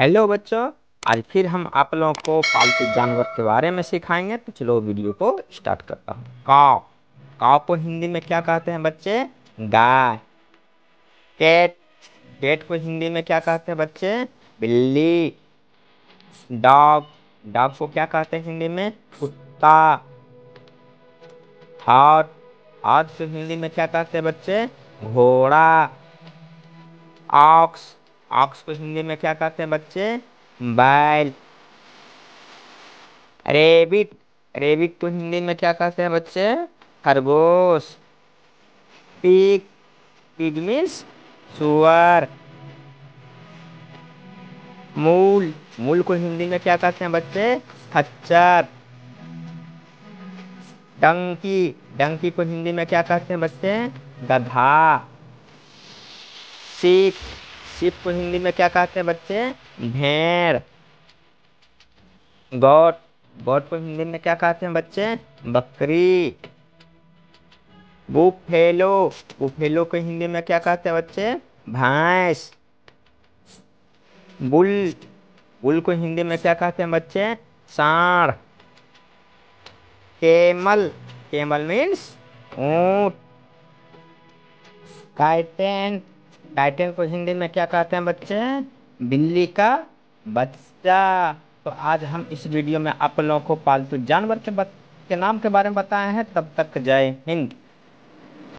Hello बच्चों। आज फिर हम आप लोगों को पालतू जानवर के बारे में सिखाएंगे। तो चलो वीडियो को स्टार्ट करता हूँ। काव। काव को हिंदी में क्या कहते हैं बच्चे? गाय। कैट। कैट को हिंदी में क्या कहते हैं बच्चे? बिल्ली। डॉग। डॉग को क्या कहते हैं हिंदी में? कुत्ता। हॉर्स। हॉर्स को हिंदी में क्या कहते हैं बच्चे? घोड़ा। ऑक्स। ऑक्स को हिंदी में क्या कहते हैं बच्चे? बैल। रेबिट। रेबिट को हिंदी में क्या कहते हैं बच्चे? खरगोश। पिग। पिग मीन्स सुअर। मूल। मूल को हिंदी में क्या कहते हैं बच्चे? खच्चर। डंकी। डंकी को हिंदी में क्या कहते हैं बच्चे? गधा। सीप। सीप को हिंदी में क्या कहते हैं बच्चे? भेड़। गोट। गोट को हिंदी में क्या कहते हैं बच्चे? बकरी। बुफेलो। बुफेलो को हिंदी में क्या कहते हैं बच्चे? भैंस। बुल। बुल को हिंदी में क्या कहते हैं बच्चे? सांड। केमल। केमल मीन्स ऊंट। टाइटेन। टाइटेन को हिंदी में क्या कहते हैं बच्चे? बिल्ली का बच्चा। तो आज हम इस वीडियो में आप लोगों को पालतू जानवर के नाम के बारे में बताए हैं। तब तक जय हिंद।